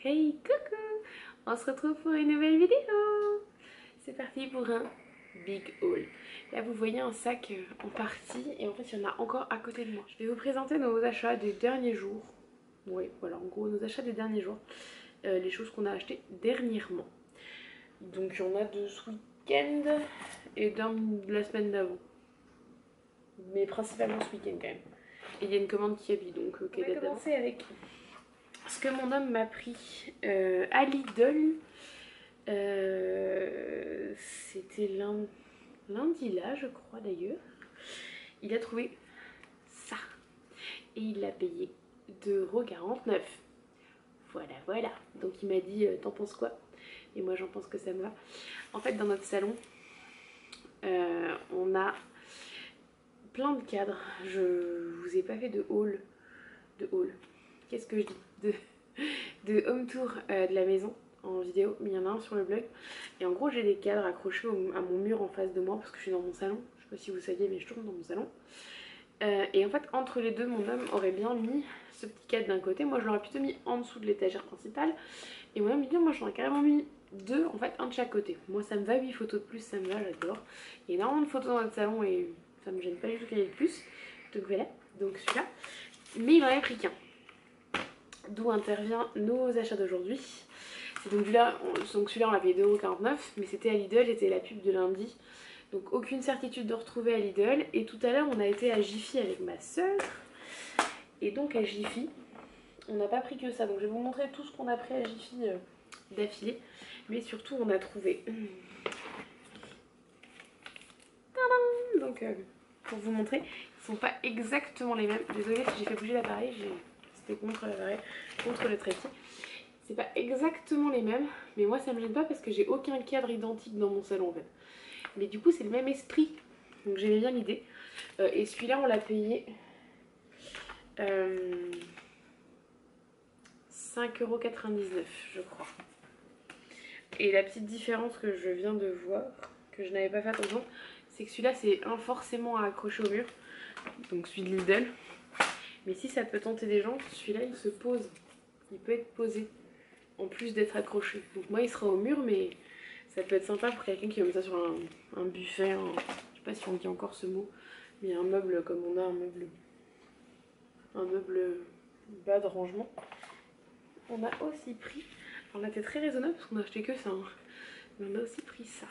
Hey, coucou! On se retrouve pour une nouvelle vidéo. C'est parti pour un big haul. Là vous voyez un sac en partie et en fait il y en a encore à côté de moi. Je vais vous présenter nos achats des derniers jours. Oui voilà, en gros nos achats des derniers jours. Les choses qu'on a achetées dernièrement. Donc il y en a de ce week-end et d'un de la semaine d'avant. Mais principalement ce week-end quand même. Et il y a une commande qui habille donc ok. On va commencer avec ce que mon homme m'a pris à Lidl. C'était lundi là je crois d'ailleurs. Il a trouvé ça et il l'a payé 2,49 €. Voilà. Donc il m'a dit t'en penses quoi? Et moi j'en pense que ça me va. En fait dans notre salon on a plein de cadres. Je vous ai pas fait de haul. Qu'est-ce que je dis? De home tour de la maison en vidéo, mais il y en a un sur le blog. Et en gros j'ai des cadres accrochés à mon mur en face de moi parce que je suis dans mon salon. Je sais pas si vous saviez mais je tourne dans mon salon. Et en fait entre les deux mon homme aurait bien mis ce petit cadre d'un côté. Moi je l'aurais plutôt mis en dessous de l'étagère principale. Et mon homme me dit moi j'en ai carrément mis deux, en fait un de chaque côté. Moi ça me va, 8 photos de plus, ça me va, j'adore. Il y a énormément de photos dans notre salon et ça me gêne pas du tout qu'il y ait de plus. Donc voilà, donc celui-là. Mais il m'en avait pris qu'un. D'où intervient nos achats d'aujourd'hui. C'est donc celui-là on l'a payé 2,49 €, mais c'était à Lidl, c'était la pub de lundi. Donc aucune certitude de retrouver à Lidl. Et tout à l'heure on a été à Jiffy avec ma soeur. Et donc à Jiffy, on n'a pas pris que ça. Donc je vais vous montrer tout ce qu'on a pris à Jiffy d'affilée. Mais surtout on a trouvé... Tadam! Donc pour vous montrer, ils sont pas exactement les mêmes. Désolée si j'ai fait bouger l'appareil, c'était contre l'appareil, contre le trépied. C'est pas exactement les mêmes, mais moi ça me gêne pas parce que j'ai aucun cadre identique dans mon salon en fait. Mais du coup c'est le même esprit, donc j'aimais bien l'idée. Et celui-là on l'a payé 5,99 € je crois. Et la petite différence que je viens de voir, que je n'avais pas fait attention, c'est que celui-là c'est forcément à accrocher au mur, donc celui de Lidl. Mais si ça peut tenter des gens, celui-là il se pose, il peut être posé en plus d'être accroché. Donc moi il sera au mur, mais ça peut être sympa pour quelqu'un qui met ça sur un buffet, je sais pas si on dit encore ce mot, mais un meuble comme on a un meuble bas de rangement. On a aussi pris, on a été très raisonnable parce qu'on a acheté que ça, hein. Mais on a aussi pris ça.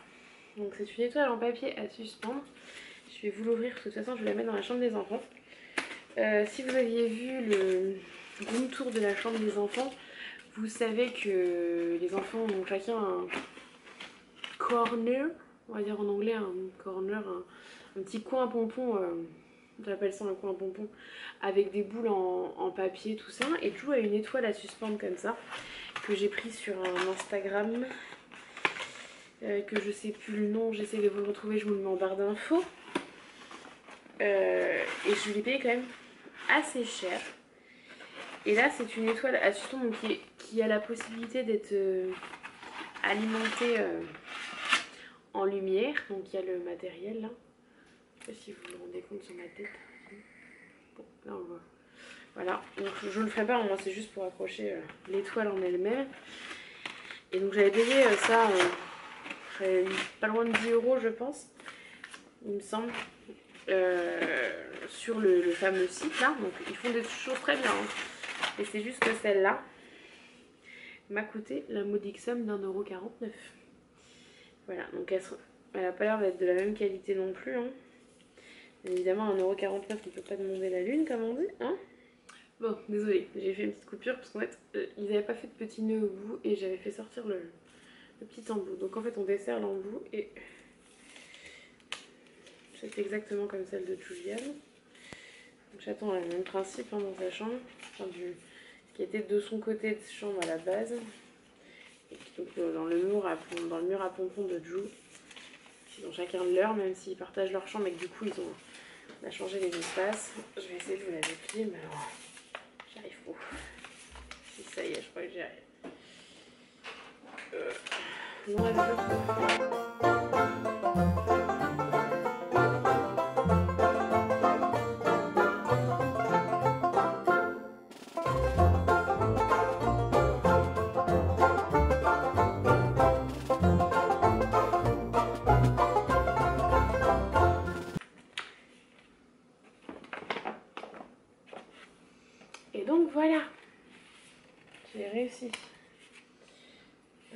Donc c'est une étoile en papier à suspendre. Je vais vous l'ouvrir parce que de toute façon je vais la mettre dans la chambre des enfants. Si vous aviez vu le room tour de la chambre des enfants, vous savez que les enfants ont chacun un corner, on va dire en anglais un corner, un petit coin à pompon, j'appelle ça un coin à pompon, avec des boules en papier, tout ça. Et Jou a une étoile à suspendre comme ça, que j'ai pris sur un Instagram, que je sais plus le nom, j'essaie de vous le retrouver, je vous le mets en barre d'infos. Et je l'ai payé quand même assez cher. Et là c'est une étoile à suspendre qui a la possibilité d'être alimentée en lumière. Donc il y a le matériel là. Je sais pas si vous vous rendez compte sur ma tête. Bon, là on voit. Voilà, donc je ne le ferai pas, moi c'est juste pour accrocher l'étoile en elle-même. Et donc j'avais payé ça pas loin de 10 € je pense, il me semble. Sur le fameux site là, donc ils font des choses très bien, hein. Et c'est juste que celle-là m'a coûté la modique somme d'1,49 €. Voilà, donc elle a pas l'air d'être de la même qualité non plus, hein. Évidemment 1,49 € on peut pas demander la lune comme on dit, hein. Bon, désolée, j'ai fait une petite coupure parce qu'en fait ils n'avaient pas fait de petit nœud au bout et j'avais fait sortir le petit embout. Donc en fait on dessert l'embout et c'est exactement comme celle de Juliane. J'attends le même principe, hein, dans sa chambre, enfin, qui était de son côté de chambre à la base. Et donc dans le mur à pompons de Jou. Ils ont chacun de leur, même s'ils partagent leur chambre et que du coup on a changé les espaces. Je vais essayer de vous la déplier, mais alors j'arrive pas. Si ça y est, je crois que j'y arrive. Non, elle veut pas. donc voilà, j'ai réussi.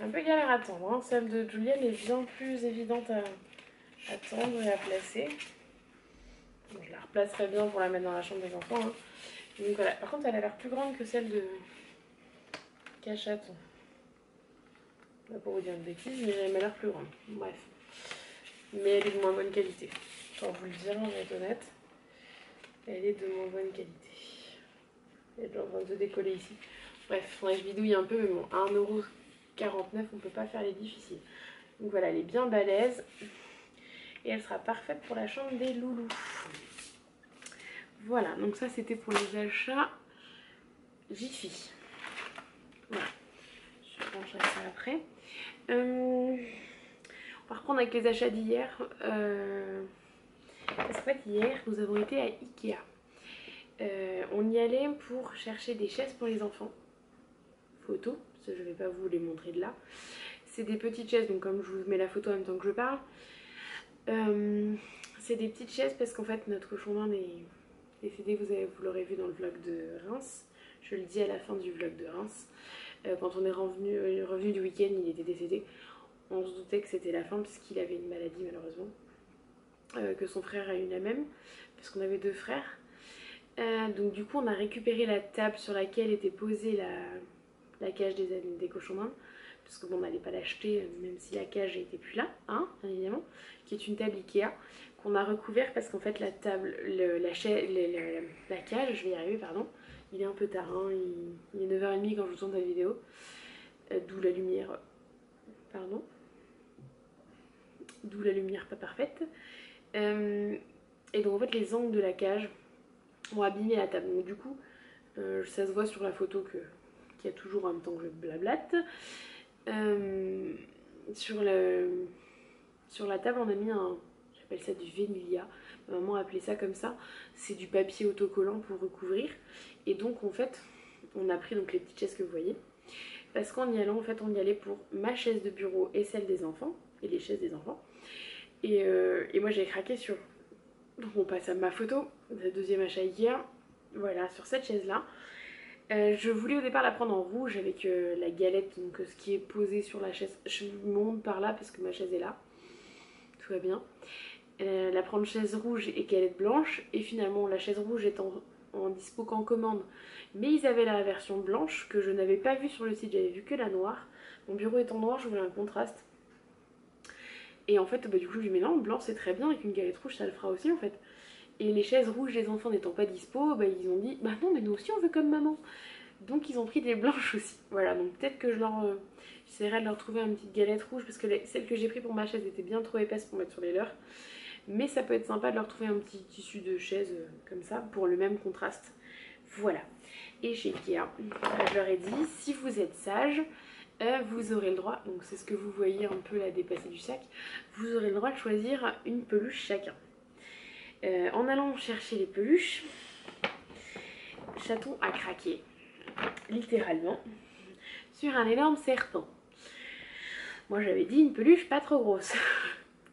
Un peu galère à tendre, hein. Celle de Julienne est bien plus évidente à tendre et à placer. Bon, je la replacerai bien pour la mettre dans la chambre des enfants, hein. Donc voilà, par contre elle a l'air plus grande que celle de Cachaton. Pas pour vous dire de bêtises, mais elle m'a l'air plus grande. Bref. Mais elle est de moins bonne qualité. Pour vous le dire, on va être honnête. Elle est de moins bonne qualité. Elle est en train de se décoller ici. Bref, faudrait que je bidouille un peu, mais bon, à 1,49 €, on peut pas faire les difficiles. Donc voilà, elle est bien balèze. Et elle sera parfaite pour la chambre des loulous. Voilà, donc ça c'était pour les achats Jiffy. Voilà, je rangerai ça après. On va reprendre avec les achats d'hier. Parce qu'en fait, hier, nous avons été à Ikea. On y allait pour chercher des chaises pour les enfants. Photos, parce que je ne vais pas vous les montrer de là. C'est des petites chaises, donc comme je vous mets la photo en même temps que je parle. C'est des petites chaises parce qu'en fait, notre cochon d'Inde est décédé, vous l'aurez vu dans le vlog de Reims. Je le dis à la fin du vlog de Reims. Quand on est revenu du week-end, il était décédé. On se doutait que c'était la fin puisqu'il avait une maladie malheureusement. Que son frère a eu la même, puisqu'on avait 2 frères. Donc du coup on a récupéré la table sur laquelle était posée la cage des cochons d'Inde. Parce que bon, on n'allait pas l'acheter même si la cage n'était plus là, hein, évidemment. Qui est une table Ikea qu'on a recouvert parce qu'en fait la table, la cage, je vais y arriver pardon. Il est un peu tard, hein, il est 9h30 quand je vous tourne la vidéo. D'où la lumière, pardon. D'où la lumière pas parfaite. Et donc en fait les angles de la cage ont abîmé la table. Donc du coup, ça se voit sur la photo qu'il y a toujours en même temps que je blablate. Sur la table on a mis j'appelle ça du Vénilia. Ma maman appelait ça comme ça. C'est du papier autocollant pour recouvrir. Et donc en fait, on a pris donc les petites chaises que vous voyez. Parce qu'en y allant, en fait, on y allait pour ma chaise de bureau et celle des enfants. Et les chaises des enfants. Et moi j'ai craqué sur... Donc on passe à ma photo, le deuxième achat hier. Voilà, sur cette chaise là. Je voulais au départ la prendre en rouge avec la galette, donc ce qui est posé sur la chaise. Je monte par là parce que ma chaise est là. Tout va bien. La prendre chaise rouge et galette blanche. Et finalement la chaise rouge est en dispo qu'en commande. Mais ils avaient la version blanche que je n'avais pas vue sur le site, j'avais vu que la noire. Mon bureau est en noir, je voulais un contraste. Et en fait, du coup, je me dis, mais non, blanc c'est très bien, avec une galette rouge, ça le fera aussi en fait. Et les chaises rouges des enfants n'étant pas dispo, ils ont dit, bah non, mais nous aussi on veut comme maman. Donc ils ont pris des blanches aussi. Voilà, donc peut-être que j'essaierai de leur trouver une petite galette rouge, parce que celle que j'ai pris pour ma chaise était bien trop épaisse pour mettre sur les leurs. Mais ça peut être sympa de leur trouver un petit tissu de chaise comme ça, pour le même contraste. Voilà. Et chez Ikea, je leur ai dit, si vous êtes sage, vous aurez le droit, donc c'est ce que vous voyez un peu là dépassé du sac, vous aurez le droit de choisir une peluche chacun. En allant chercher les peluches, Chaton a craqué, littéralement, sur un énorme serpent. Moi j'avais dit une peluche pas trop grosse.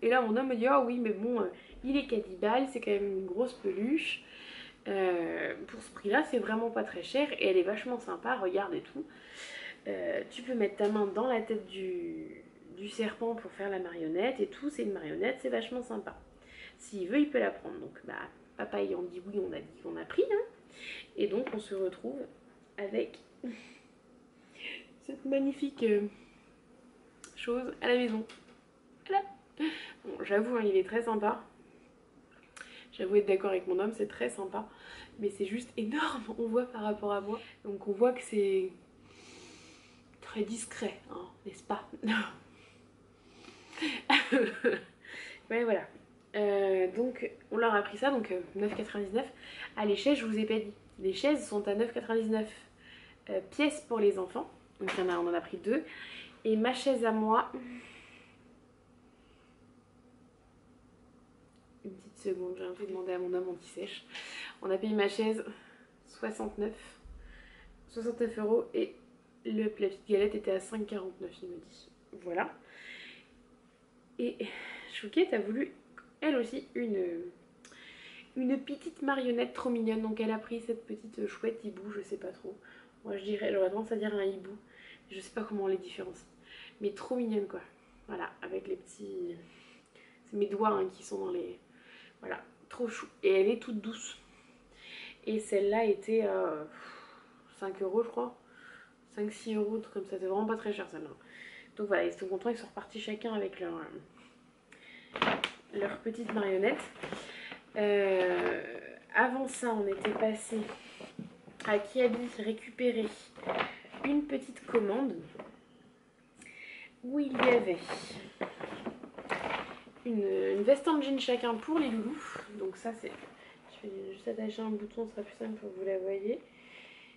Et là mon homme me dit, oh oui mais bon, il est 4 balles, c'est quand même une grosse peluche. Pour ce prix là c'est vraiment pas très cher et elle est vachement sympa, regarde et tout. Tu peux mettre ta main dans la tête du serpent pour faire la marionnette et tout, c'est une marionnette, c'est vachement sympa. S'il veut, il peut la prendre. Donc papa ayant dit oui, on a dit qu'on a pris, hein. Et donc on se retrouve avec cette magnifique chose à la maison. Voilà. Bon, j'avoue, hein, il est très sympa. J'avoue être d'accord avec mon homme, c'est très sympa. Mais c'est juste énorme, on voit par rapport à moi. Donc on voit que c'est très discret, hein, n'est-ce pas? Ouais, voilà. Donc on leur a pris ça, donc 9,99. Ah, les chaises, je vous ai pas dit. Les chaises sont à 9,99 pièces pour les enfants. Donc on en a pris 2. Et ma chaise à moi... Une petite seconde, j'ai un peu demandé à mon homme anti-sèche. On a payé ma chaise 69 € et la petite galette était à 5,49 €, il me dit. Voilà. Et Chouquette a voulu, elle aussi, une une petite marionnette trop mignonne. Donc elle a pris cette petite chouette hibou, je sais pas trop. Moi j'aurais tendance à dire un hibou. Je sais pas comment on les différencie. Mais trop mignonne quoi. Voilà, avec les petits... C'est mes doigts hein, qui sont dans les... Voilà, trop chou. Et elle est toute douce. Et celle-là était 5 € je crois. 5-6 €, tout comme ça. C'est vraiment pas très cher celle-là. Donc voilà, ils sont contents, ils sont repartis chacun avec leur petite marionnette. Avant ça, on était passé à Kiabi récupérer une petite commande où il y avait une veste en jean chacun pour les loulous. Donc ça c'est... Je vais juste attacher un bouton, ce sera plus simple pour que vous la voyez.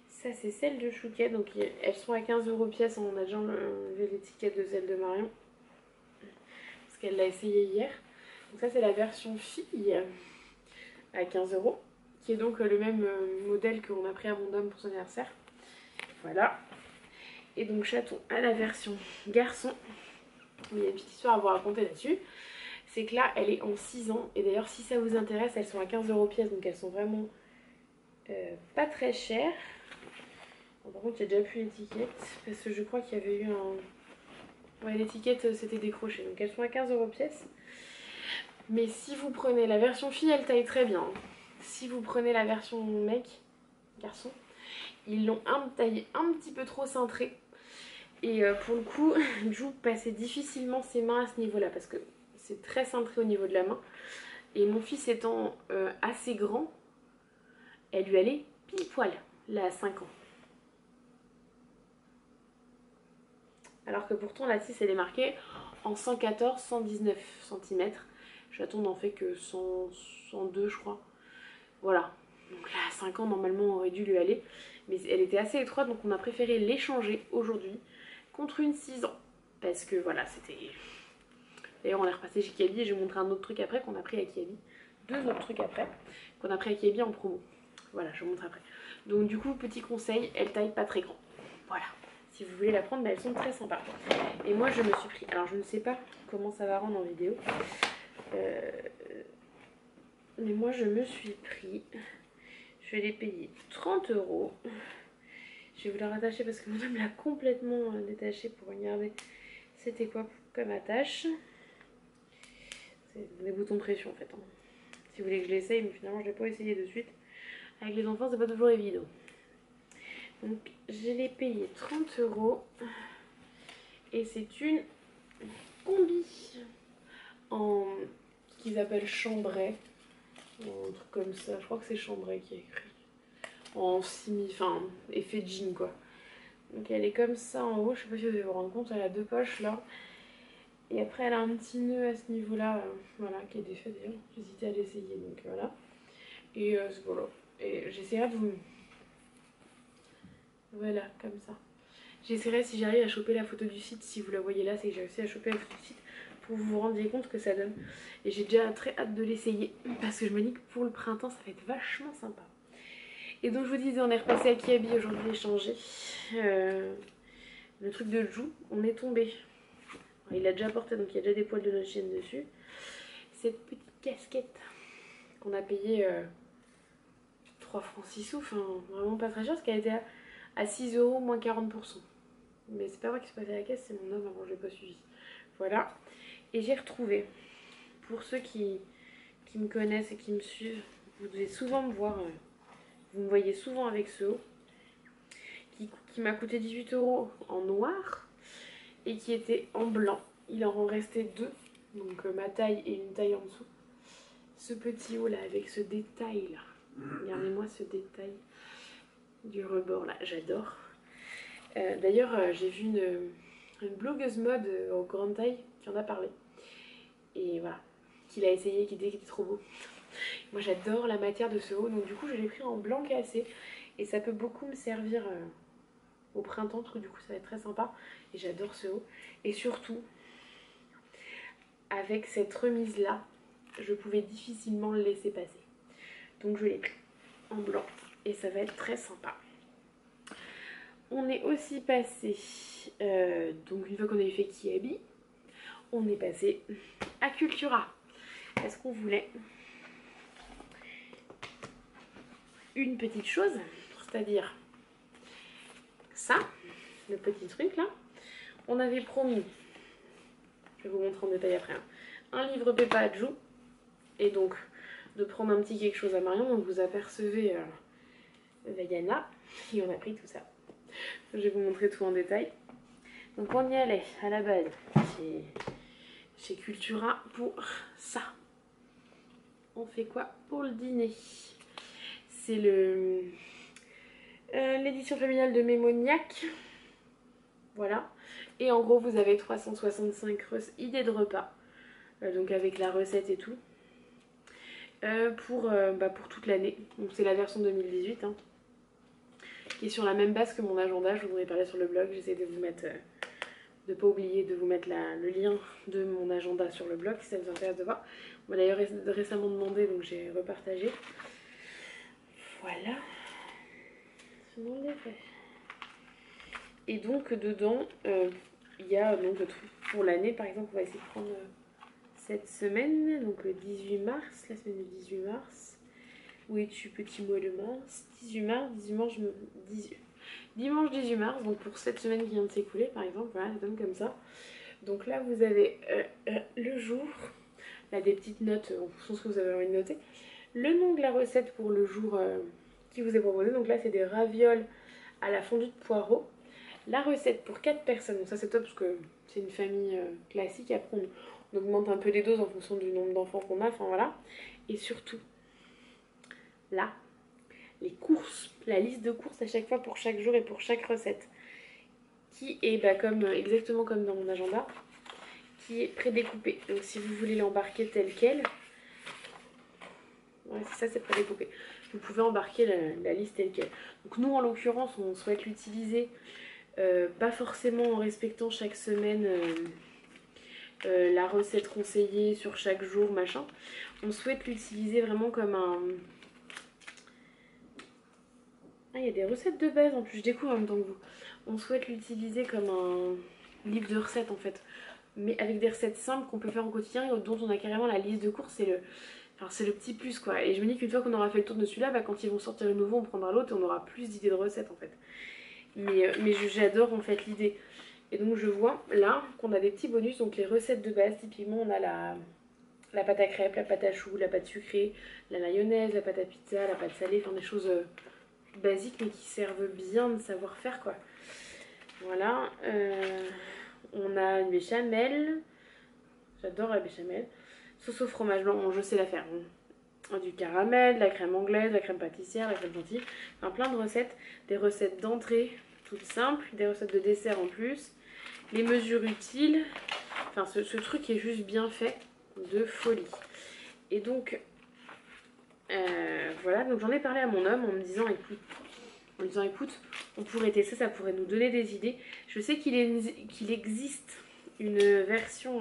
Ça c'est celle de Chouquet, donc elles sont à 15 € pièce. On a déjà enlevé l'étiquette de celle de Marion parce qu'elle l'a essayé hier. Donc ça c'est la version fille à 15 €, qui est donc le même modèle qu'on a pris à mon homme pour son anniversaire. Voilà. Et donc chaton à la version garçon. Il y a une petite histoire à vous raconter là-dessus. C'est que là elle est en 6 ans. Et d'ailleurs si ça vous intéresse, elles sont à 15 € pièce. Donc elles sont vraiment pas très chères. Bon, par contre il y a déjà plus l'étiquette. Parce que je crois qu'il y avait eu un... Ouais, l'étiquette s'était décrochée. Donc elles sont à 15 € pièce. Mais si vous prenez la version fille, elle taille très bien. Si vous prenez la version mec, garçon, ils l'ont taillé un petit peu trop cintré. Et pour le coup, Jou passait difficilement ses mains à ce niveau-là. Parce que c'est très cintré au niveau de la main. Et mon fils étant assez grand, elle lui allait pile poil, là à 5 ans. Alors que pourtant la tisse elle est marquée en 114-119 cm. Chaton n'en fait que 102 je crois. Voilà. Donc là à 5 ans normalement on aurait dû lui aller. Mais elle était assez étroite donc on a préféré l'échanger aujourd'hui contre une 6 ans. Parce que voilà c'était... D'ailleurs on est repassé chez Kiabi et je vais vous montrer un autre truc après qu'on a pris à Kiabi. 2 autres trucs après qu'on a pris à Kiabi en promo. Voilà je vous montre après. Donc du coup petit conseil, elle taille pas très grand. Voilà. Si vous voulez la prendre, mais elles sont très sympas. Et moi, je me suis pris... Alors, je ne sais pas comment ça va rendre en vidéo. Mais moi, je me suis pris... Je l'ai payé 30 €. Je vais vous la rattacher parce que mon homme l'a complètement détachée pour regarder c'était quoi comme attache. C'est des boutons de pression, en fait. Hein. Si vous voulez que je l'essaye, mais finalement, je ne l'ai pas essayé de suite. Avec les enfants, c'est pas toujours évident. Donc je l'ai payé 30 € et c'est une combi en qu'ils appellent chambray, un truc comme ça, je crois que c'est chambray qui est écrit, en enfin effet jean quoi. Donc elle est comme ça en haut, je sais pas si vous allez vous rendre compte, elle a 2 poches là. Et après elle a un petit nœud à ce niveau là, voilà, qui est défait d'ailleurs, j'hésitais à l'essayer donc voilà. Et voilà, et j'essaierai de vous... Voilà, comme ça. J'essaierai si j'arrive à choper la photo du site, si vous la voyez là, c'est que j'ai réussi à choper la photo du site pour que vous vous rendiez compte que ça donne. Et j'ai déjà très hâte de l'essayer parce que je me dis que pour le printemps ça va être vachement sympa. Et donc je vous disais, on est repassé à Kiabi aujourd'hui échanger. Le truc de Jou, on est tombé. Alors, il l'a déjà porté donc il y a déjà des poils de notre chienne dessus. Cette petite casquette qu'on a payé 3 francs 6 sous, enfin vraiment pas très cher parce qu'elle était à 6 € moins 40%. Mais c'est pas moi qui suis passé à la caisse, c'est mon homme, avant je l'ai pas suivi. Voilà. Et j'ai retrouvé, pour ceux qui me connaissent et qui me suivent, vous devez souvent me voir, vous me voyez souvent avec ce haut, qui m'a coûté 18 € en noir et qui était en blanc. Il en restait 2, donc ma taille et une taille en dessous. Ce petit haut là, avec ce détail là, regardez-moi ce détail du rebord là, j'adore. D'ailleurs j'ai vu une blogueuse mode en grande taille qui en a parlé et voilà, qu'il a essayé, qui disait qu'il était trop beau. Moi j'adore la matière de ce haut, donc du coup je l'ai pris en blanc cassé et ça peut beaucoup me servir au printemps parce que du coup ça va être très sympa et j'adore ce haut. Et surtout avec cette remise là je pouvais difficilement le laisser passer, donc je l'ai pris en blanc et ça va être très sympa. On est aussi passé, donc une fois qu'on avait fait Kiabi, on est passé à Cultura. Parce qu'on voulait une petite chose, c'est-à-dire ça, le petit truc là. On avait promis, je vais vous montrer en détail après, hein, un livre Peppa Adjou, et donc de prendre un petit quelque chose à Marion. Donc vous apercevez Vaiana, et on a pris tout ça. Je vais vous montrer tout en détail. Donc on y allait à la base chez Cultura pour ça. On fait quoi pour le dîner? C'est l'édition familiale de Mémoniac. Voilà. Et en gros vous avez 365 idées de repas. Donc avec la recette et tout. Pour toute l'année. Donc c'est la version 2018. Hein, qui est sur la même base que mon agenda. Je vous en ai parlé sur le blog. J'essaie de vous mettre... de ne pas oublier de vous mettre le lien de mon agenda sur le blog si ça vous intéresse de voir. On m'a d'ailleurs récemment demandé, donc j'ai repartagé. Voilà. Et donc dedans, il y a donc pour l'année, par exemple, on va essayer de prendre cette semaine, donc le 18 mars, la semaine du 18 mars. Où es-tu, petit mois de mars? 18 mars, dimanche 18 mars, donc pour cette semaine qui vient de s'écouler par exemple, voilà, ça donne comme ça. Donc là vous avez le jour, là des petites notes en fonction de ce que vous avez envie de noter, le nom de la recette pour le jour qui vous est proposé. Donc là c'est des ravioles à la fondue de poireaux, la recette pour 4 personnes, donc ça c'est top parce que c'est une famille classique. Après on augmente un peu les doses en fonction du nombre d'enfants qu'on a, enfin voilà. Et surtout là, les courses, la liste de courses à chaque fois pour chaque jour et pour chaque recette, qui est exactement comme dans mon agenda, qui est prédécoupée. Donc si vous voulez l'embarquer tel quel, ouais, c'est ça, c'est prédécoupé. Vous pouvez embarquer la liste telle quelle. Donc nous en l'occurrence, on souhaite l'utiliser pas forcément en respectant chaque semaine la recette conseillée sur chaque jour, machin. On souhaite l'utiliser vraiment comme un... Ah, il y a des recettes de base en plus, je découvre en même temps que vous. On souhaite l'utiliser comme un livre de recettes en fait, mais avec des recettes simples qu'on peut faire au quotidien et dont on a carrément la liste de courses. C'est le petit plus quoi. Et je me dis qu'une fois qu'on aura fait le tour de celui-là, quand ils vont sortir le nouveau, on prendra l'autre et on aura plus d'idées de recettes en fait. Mais j'adore en fait l'idée. Et donc je vois là qu'on a des petits bonus, donc les recettes de base, typiquement on a la pâte à crêpes, la pâte à choux, la pâte sucrée, la mayonnaise, la pâte à pizza, la pâte salée, enfin des choses... basiques mais qui servent bien de savoir-faire quoi. Voilà. On a une béchamel. J'adore la béchamel. Sauce au fromage blanc, je sais la faire. Du caramel, la crème anglaise, la crème pâtissière, la crème chantilly. Enfin plein de recettes. Des recettes d'entrée toutes simples. Des recettes de dessert en plus. Les mesures utiles. Enfin ce truc est juste bien fait de folie. Et donc... voilà, donc j'en ai parlé à mon homme en me disant écoute, on pourrait tester, ça pourrait nous donner des idées. Je sais qu'il existe une version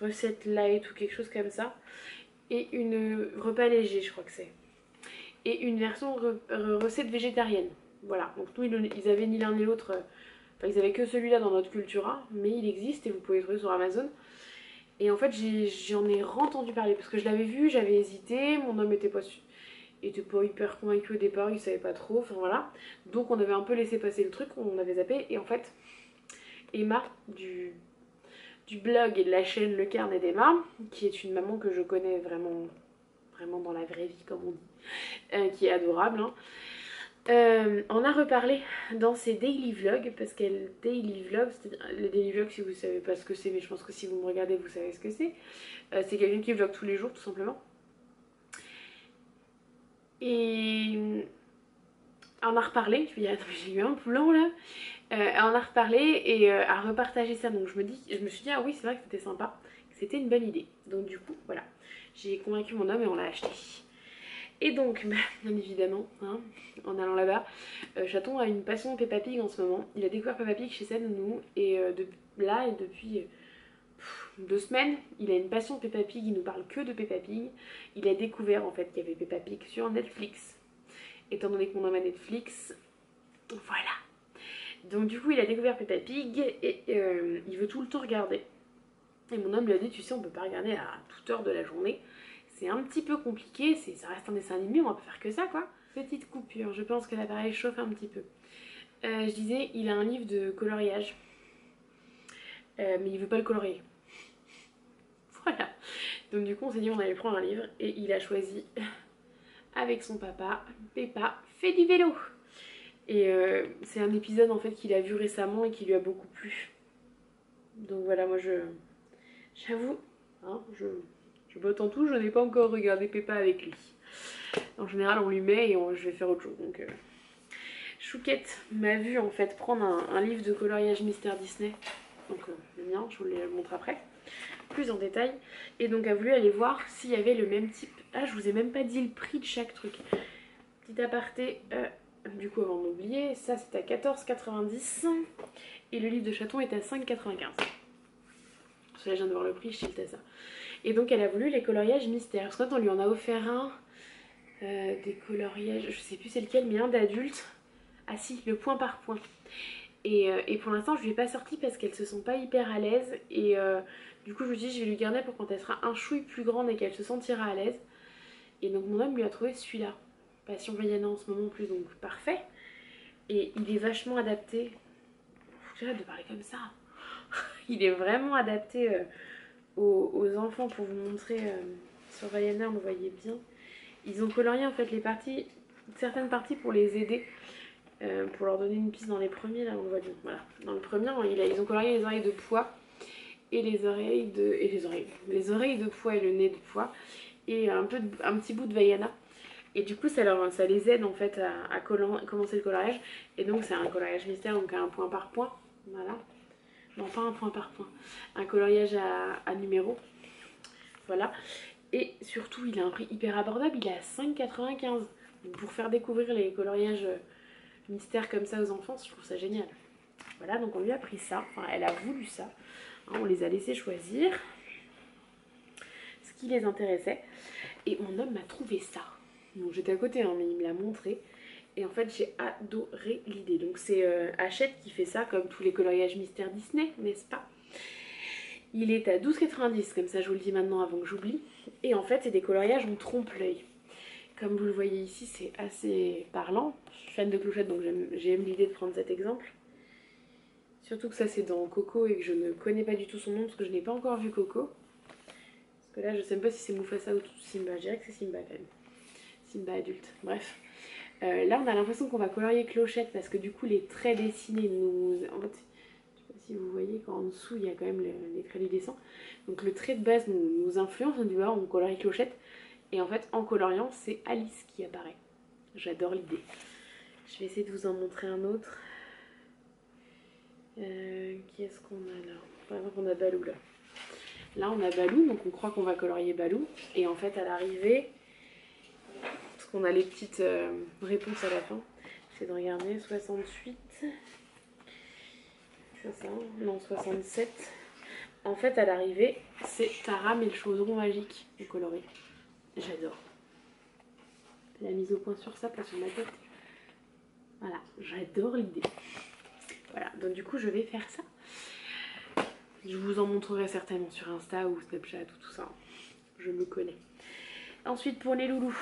recette light ou quelque chose comme ça, et une repas léger, je crois que c'est, et une version recette végétarienne. Voilà, donc nous ils avaient ni l'un ni l'autre, enfin ils avaient que celui-là dans notre Cultura, mais il existe et vous pouvez le trouver sur Amazon. Et en fait j'en ai entendu parler parce que je l'avais vu, j'avais hésité, mon homme était pas hyper convaincu au départ, il savait pas trop, enfin voilà. Donc on avait un peu laissé passer le truc, on avait zappé. Et en fait Emma du blog et de la chaîne Le Carnet d'Emma, qui est une maman que je connais vraiment dans la vraie vie comme on dit, qui est adorable, hein. On a reparlé dans ses daily vlogs, parce qu'elle daily vlog, c'est-à-dire le daily vlog, si vous savez pas ce que c'est, mais je pense que si vous me regardez vous savez ce que c'est. C'est quelqu'un qui vlog tous les jours tout simplement. Et on a reparlé, je me dis attends j'ai eu un plan là. On a reparlé et à repartager ça, donc je me suis dit ah oui c'est vrai que c'était sympa, que c'était une bonne idée. Donc du coup voilà, j'ai convaincu mon homme et on l'a acheté. Et donc, bien évidemment, hein, en allant là-bas, Chaton a une passion Peppa Pig en ce moment. Il a découvert Peppa Pig chez sa nounou et depuis 2 semaines, il a une passion Peppa Pig, il nous parle que de Peppa Pig. Il a découvert en fait qu'il y avait Peppa Pig sur Netflix. Étant donné que mon homme a Netflix, voilà. Donc du coup, il a découvert Peppa Pig et il veut tout le temps regarder. Et mon homme lui a dit, tu sais, on peut pas regarder à toute heure de la journée. c'est un petit peu compliqué, ça reste un dessin animé, on va pas faire que ça quoi. Petite coupure, je pense que l'appareil chauffe un petit peu. Je disais, il a un livre de coloriage, mais il veut pas le colorier. Voilà. Donc du coup on s'est dit on allait prendre un livre et il a choisi avec son papa, Peppa fait du vélo. Et c'est un épisode en fait qu'il a vu récemment et qui lui a beaucoup plu. Donc voilà, moi j'avoue, hein, je botte en tout, je n'ai pas encore regardé Peppa avec lui. En général on lui met et je vais faire autre chose. Donc Chouquette m'a vu en fait prendre un livre de coloriage Mystère Disney. Donc le mien, je vous le montre après, plus en détail. Et donc a voulu aller voir s'il y avait le même type. Ah, je vous ai même pas dit le prix de chaque truc. Petit aparté, du coup avant d'oublier, ça c'est à 14,90 et le livre de chaton est à 5,95. Parce que là je viens de voir le prix, je tilte à ça. Et donc elle a voulu les coloriages mystères. Parce qu'on lui en a offert un, des coloriages, je sais plus c'est lequel, mais un d'adulte. Ah si, le point par point. Et pour l'instant je lui ai pas sorti parce qu'elle se sent pas hyper à l'aise. Et du coup je me dis je vais lui garder pour quand elle sera un chouille plus grande et qu'elle se sentira à l'aise. Et donc mon homme lui a trouvé celui-là. Passion Vaiana en ce moment plus, donc parfait. Et il est vachement adapté. J'arrête de parler comme ça. Il est vraiment adapté aux enfants pour vous montrer. Sur Vaiana, on le voyait bien. Ils ont colorié en fait les parties, certaines parties pour les aider. Pour leur donner une piste dans les premiers, là on le voit bien. Voilà. Dans le premier, ils ont colorié les oreilles de pois et les oreilles de. Et les oreilles de pois et le nez de pois. Et un petit bout de Vaiana. Et du coup, ça les aide en fait à commencer le coloriage. Et donc, c'est un coloriage mystère, donc un point par point. Voilà. Non, pas un point par point. Un coloriage à numéro. Voilà. Et surtout, il a un prix hyper abordable. Il est à 5,95. Pour faire découvrir les coloriages mystères comme ça aux enfants, je trouve ça génial. Voilà, donc on lui a pris ça. Enfin, elle a voulu ça. Hein, on les a laissés choisir ce qui les intéressait. Et mon homme m'a trouvé ça. Donc j'étais à côté, hein, mais il me l'a montré. Et en fait, j'ai adoré l'idée. Donc c'est Hachette qui fait ça, comme tous les coloriages mystères Disney, n'est-ce pas? Il est à 12,90, comme ça je vous le dis maintenant avant que j'oublie. Et en fait, c'est des coloriages en trompe-l'œil. Comme vous le voyez ici, c'est assez parlant. Je suis fan de clochettes, donc j'aime l'idée de prendre cet exemple. Surtout que ça, c'est dans Coco et que je ne connais pas du tout son nom, parce que je n'ai pas encore vu Coco. Parce que là, je ne sais même pas si c'est Mufasa ou Simba. Je dirais que c'est Simba quand même. Simba adulte, bref. Là on a l'impression qu'on va colorier clochette parce que du coup les traits dessinés nous... En fait, je sais pas si vous voyez qu'en dessous il y a quand même les traits du dessin. Donc le trait de base nous influence, on dit bah, on colorie clochette. Et en fait en coloriant c'est Alice qui apparaît. J'adore l'idée. Je vais essayer de vous en montrer un autre. Qui est-ce qu'on a là? Par exemple on a Balou là. Là on a Balou, donc on croit qu'on va colorier Balou. Et en fait à l'arrivée... On a les petites réponses à la fin. J'essaie de regarder. 68. C'est ça? Non, 67. En fait, à l'arrivée, c'est Taram et le chaudron magique au coloré. J'adore. La mise au point sur ça, pas sur ma tête. Voilà, j'adore l'idée. Voilà, donc du coup, je vais faire ça. Je vous en montrerai certainement sur Insta ou Snapchat ou tout ça. Je me connais. Ensuite, pour les loulous.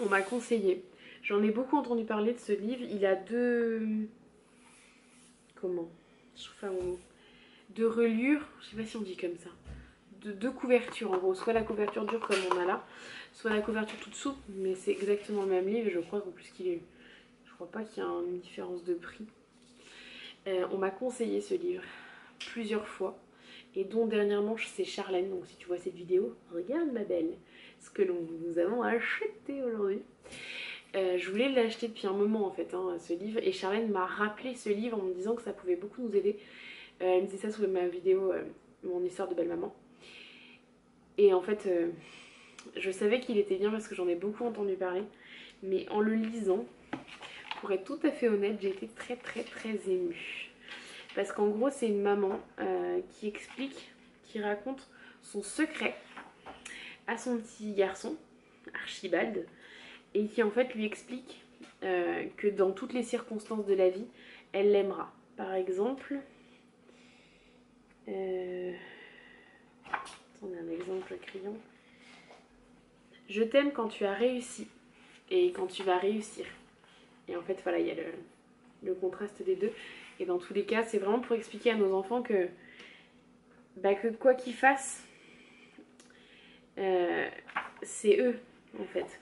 On m'a conseillé, j'en ai beaucoup entendu parler de ce livre, il a deux reliures, je sais pas si on dit comme ça, deux couvertures en gros, soit la couverture dure comme on a là, soit la couverture toute souple, mais c'est exactement le même livre et je crois qu'en plus je crois pas qu'il y a une différence de prix. On m'a conseillé ce livre plusieurs fois et dont dernièrement c'est Charlène, donc si tu vois cette vidéo, regarde ma belle, ce que nous avons acheté aujourd'hui. Je voulais l'acheter depuis un moment en fait, hein, ce livre, et Charlène m'a rappelé ce livre en me disant que ça pouvait beaucoup nous aider. Elle me disait ça sous ma vidéo, mon histoire de belle maman. Et en fait, je savais qu'il était bien parce que j'en ai beaucoup entendu parler, mais en le lisant, pour être tout à fait honnête, j'ai été très très très émue. Parce qu'en gros, c'est une maman qui explique, qui raconte son secret à son petit garçon, Archibald, et qui en fait lui explique que dans toutes les circonstances de la vie, elle l'aimera. Par exemple, attendez, un exemple criant. Je t'aime quand tu as réussi et quand tu vas réussir. Et en fait, voilà, il y a le contraste des deux. Et dans tous les cas, c'est vraiment pour expliquer à nos enfants que, que quoi qu'ils fassent, c'est eux, en fait.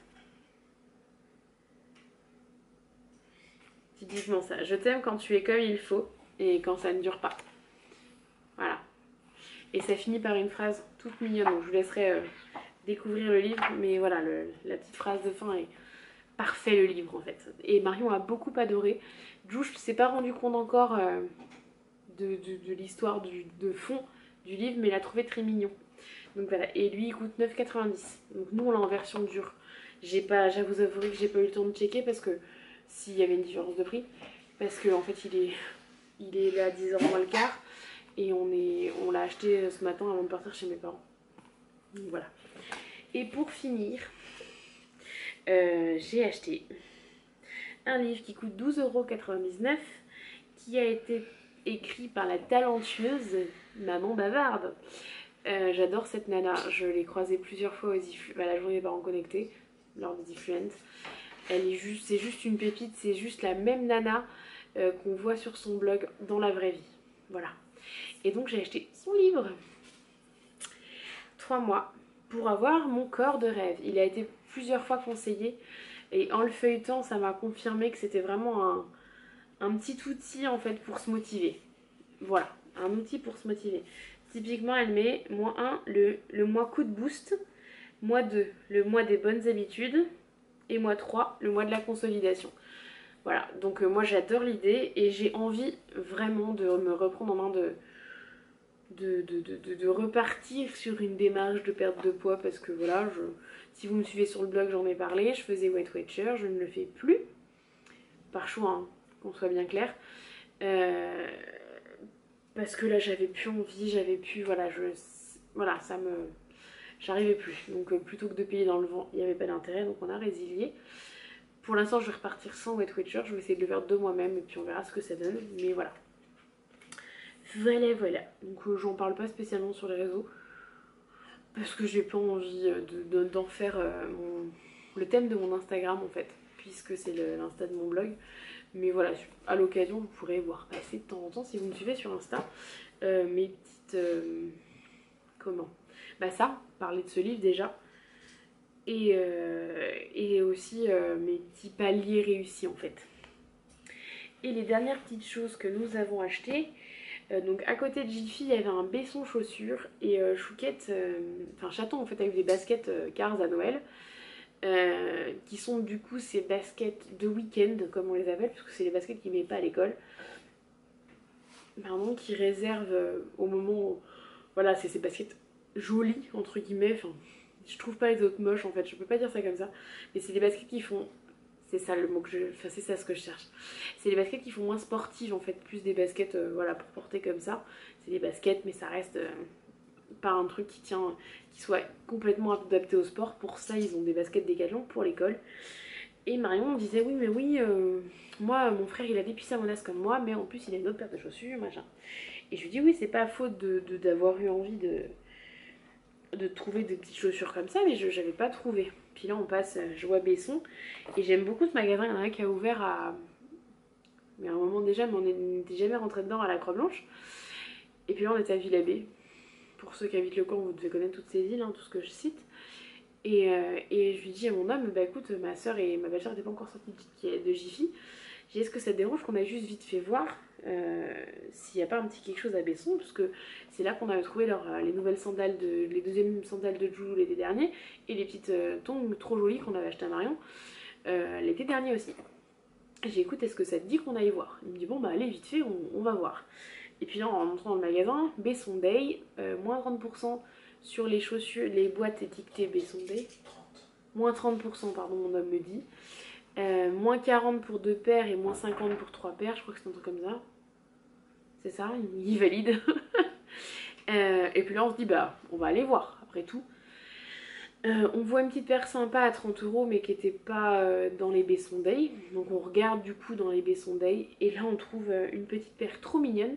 Typiquement ça. Je t'aime quand tu es comme il faut et quand ça ne dure pas. Voilà. Et ça finit par une phrase toute mignonne. Donc je vous laisserai découvrir le livre. Mais voilà, la petite phrase de fin est parfait, le livre en fait. Et Marion a beaucoup adoré. Juge ne s'est pas rendu compte encore de l'histoire de fond du livre, mais il a trouvé très mignon. Donc voilà. Et lui il coûte 9,90. Donc nous on l'a en version dure. J'avoue avouer que j'ai pas eu le temps de checker parce que s'il y avait une différence de prix. Parce qu'en fait il est là à 10h moins le quart. Et on l'a acheté ce matin avant de partir chez mes parents. Donc voilà. Et pour finir, j'ai acheté un livre qui coûte 12,99 € qui a été écrit par la talentueuse Maman Bavarde. J'adore cette nana, je l'ai croisée plusieurs fois à la journée des parents connectés, lors des Diffluent. C'est juste une pépite, c'est juste la même nana qu'on voit sur son blog dans la vraie vie. Voilà. Et donc j'ai acheté son livre. 3 mois pour avoir mon corps de rêve. Il a été plusieurs fois conseillé et en le feuilletant, ça m'a confirmé que c'était vraiment un petit outil en fait pour se motiver. Voilà, un outil pour se motiver. Typiquement, elle met -1, le mois coup de boost, -2, le mois des bonnes habitudes et -3, le mois de la consolidation. Voilà, donc moi j'adore l'idée et j'ai envie vraiment de me reprendre en main de repartir sur une démarche de perte de poids parce que voilà, si vous me suivez sur le blog, j'en ai parlé, je faisais Weight Watcher, je ne le fais plus, par choix, hein, qu'on soit bien clair, parce que là j'avais plus envie, voilà, j'arrivais plus, donc plutôt que de payer dans le vent, il n'y avait pas d'intérêt, donc on a résilié. Pour l'instant je vais repartir sans Weight Watcher, je vais essayer de le faire de moi-même et puis on verra ce que ça donne, mais voilà. Voilà. Donc j'en parle pas spécialement sur les réseaux parce que j'ai pas envie d'en faire le thème de mon Instagram en fait, puisque c'est l'insta de mon blog. Mais voilà, à l'occasion, vous pourrez voir passer de temps en temps si vous me suivez sur Insta mes petites... comment ça, parler de ce livre déjà. Et aussi mes petits paliers réussis en fait. Et les dernières petites choses que nous avons achetées, donc à côté de Jiffy, il y avait un Besson chaussures et Chouquette, Chaton en fait avec des baskets Cars à Noël, qui sont du coup ces baskets de week-end comme on les appelle, parce que c'est les baskets qu'il ne met pas à l'école. Pardon, qui réservent au moment où, voilà, c'est ces baskets jolies entre guillemets, je trouve pas les autres moches en fait, je peux pas dire ça comme ça, mais c'est des baskets qui font... C'est ça le mot que c'est ça ce que je cherche. C'est des baskets qui font moins sportives en fait, plus des baskets voilà, pour porter comme ça. C'est des baskets mais ça reste pas un truc qui soit complètement adapté au sport. Pour ça ils ont des baskets Décathlon pour l'école. Et Marion me disait oui, moi mon frère il a des cuisses à monasse comme moi, mais en plus il a une autre paire de chaussures, machin. Et je lui dis oui, c'est pas faute d'avoir eu envie de trouver des petites chaussures comme ça, mais je n'avais pas trouvé. Puis là on passe, je vois Besson, et j'aime beaucoup ce magasin. Il y en a un qui a ouvert à un moment déjà, mais on n'était jamais rentré dedans, à la Croix-Blanche. Et puis là on était à Villabé. Pour ceux qui habitent le camp, vous devez connaître toutes ces villes, hein, tout ce que je cite. Et je lui dis à mon homme, écoute, ma soeur et ma belle-soeur n'étaient pas encore sorties de Jiffy. J'ai dit, est-ce que ça te dérange qu'on a juste vite fait voir s'il n'y a pas un petit quelque chose à Besson, parce que c'est là qu'on avait trouvé les nouvelles sandales, les deuxièmes sandales de Jules l'été dernier, et les petites tongs trop jolies qu'on avait achetées à Marion l'été dernier aussi. J'ai dit, écoute, est-ce que ça te dit qu'on aille voir? Il me dit, bon allez vite fait, on va voir. Et puis là en entrant dans le magasin, Besson Day, moins 30% sur les chaussures, les boîtes étiquetées Besson Day. Moins 30%, pardon, mon homme me dit. Moins 40 pour 2 paires et moins 50 pour 3 paires, je crois que c'est un truc comme ça. C'est ça, il valide. Et puis là on se dit on va aller voir après tout. On voit une petite paire sympa à 30 € mais qui n'était pas dans les Besson Day. Donc on regarde du coup dans les Besson Day et là on trouve une petite paire trop mignonne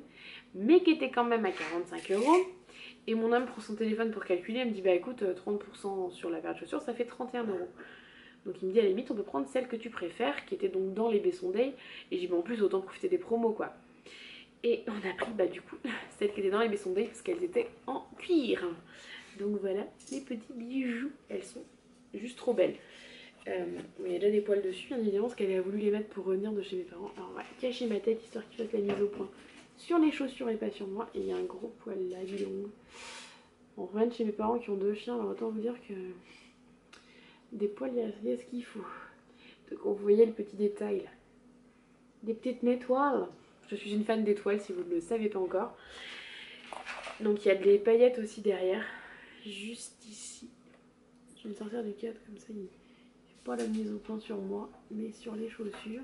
mais qui était quand même à 45 €. Et mon homme prend son téléphone pour calculer, il me dit bah écoute 30% sur la paire de chaussures ça fait 31 euros. Donc il me dit à la limite on peut prendre celle que tu préfères, qui était donc dans les Besson Day. Et j'ai dit bah en plus autant profiter des promos quoi. Et on a pris bah du coup celles qui étaient dans les Besson Day parce qu'elles étaient en cuir. Donc voilà les petits bijoux, elles sont juste trop belles. Il y a déjà des poils dessus bien évidemment parce qu'elle a voulu les mettre pour revenir de chez mes parents. Alors on va cacher ma tête histoire qu'ils fassent la mise au point sur les chaussures et pas sur moi. Et il y a un gros poil là, du long. On revient de chez mes parents qui ont 2 chiens, alors autant vous dire que des poils il y a ce qu'il faut. Donc vous voyez le petit détail là. Des petites étoiles. Je suis une fan d'étoiles si vous ne le savez pas encore. Donc il y a des paillettes aussi derrière. Juste ici. Je vais me sortir du cadre comme ça il n'y a pas la mise au point sur moi, mais sur les chaussures.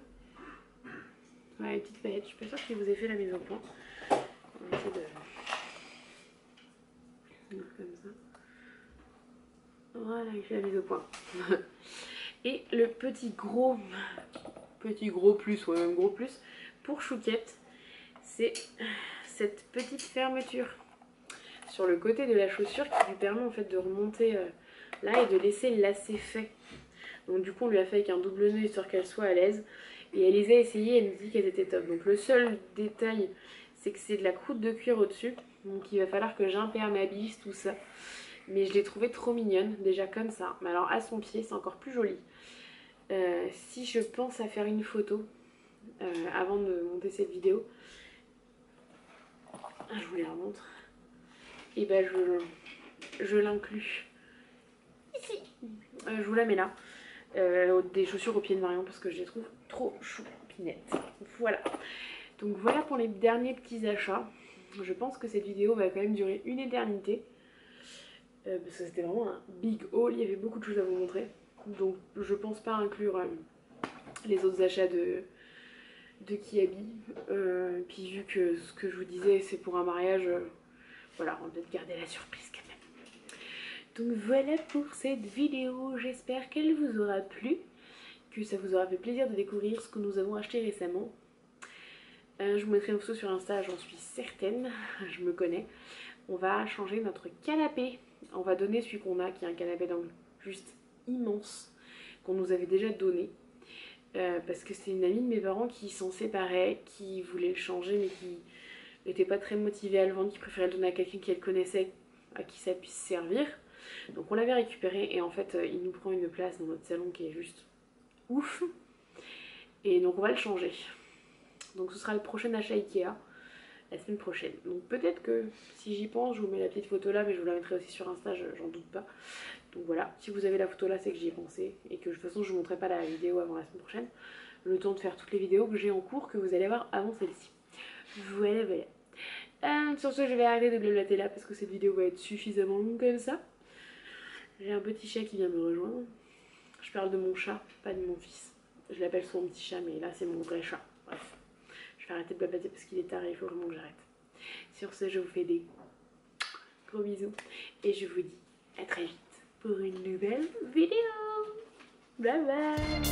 Ouais, les petites paillettes. Je suis pas sûre qu'il vous ait fait la mise au point. On va essayer de... comme ça. Voilà, il fait la mise au point. Et le petit gros plus, ouais même gros plus, pour Chouquette, c'est cette petite fermeture sur le côté de la chaussure qui lui permet en fait de remonter là et de laisser le lacet fait. Donc du coup on lui a fait avec un double nœud histoire qu'elle soit à l'aise. Et elle les a essayées, elle me dit qu'elles étaient top. Donc le seul détail, c'est que c'est de la croûte de cuir au-dessus. Donc il va falloir que j'imperméabilise tout ça. Mais je l'ai trouvée trop mignonne, déjà comme ça. Mais alors à son pied, c'est encore plus joli. Si je pense à faire une photo avant de monter cette vidéo, je vous la remontre. Et ben je l'inclus ici. Je vous la mets là. Des chaussures aux pieds de Marion parce que je les trouve trop choupinettes. Voilà. Donc voilà pour les derniers petits achats. Je pense que cette vidéo va quand même durer une éternité. Parce que c'était vraiment un big haul, il y avait beaucoup de choses à vous montrer. Donc je pense pas inclure les autres achats de Kiabi. Puis vu que ce que je vous disais c'est pour un mariage, voilà, on va peut-être garder la surprise quand même. Donc voilà pour cette vidéo, j'espère qu'elle vous aura plu, que ça vous aura fait plaisir de découvrir ce que nous avons acheté récemment. Je vous mettrai une photo sur Insta, j'en suis certaine, je me connais. On va changer notre canapé. On va donner celui qu'on a, qui est un canapé d'angle juste immense, qu'on nous avait déjà donné. Parce que c'est une amie de mes parents qui s'en séparait, qui voulait le changer, mais qui n'était pas très motivée à le vendre, qui préférait le donner à quelqu'un qu'elle connaissait, à qui ça puisse servir. Donc on l'avait récupéré et en fait il nous prend une place dans notre salon qui est juste ouf. Et donc on va le changer. Donc ce sera le prochain achat Ikea. La semaine prochaine. Donc peut-être que si j'y pense, je vous mets la petite photo là, mais je vous la mettrai aussi sur Insta, j'en doute pas. Donc voilà, si vous avez la photo là, c'est que j'y ai pensé et que de toute façon je ne vous montrerai pas la vidéo avant la semaine prochaine. Le temps de faire toutes les vidéos que j'ai en cours que vous allez voir avant celle-ci. Voilà, voilà. Sur ce, je vais arrêter de blablater là parce que cette vidéo va être suffisamment longue comme ça. J'ai un petit chat qui vient me rejoindre. Je parle de mon chat, pas de mon fils. Je l'appelle souvent petit chat, mais là c'est mon vrai chat. Bref. Je vais arrêter de blablater parce qu'il est tard et il faut vraiment que j'arrête. Sur ce, je vous fais des gros bisous et je vous dis à très vite pour une nouvelle vidéo. Bye bye.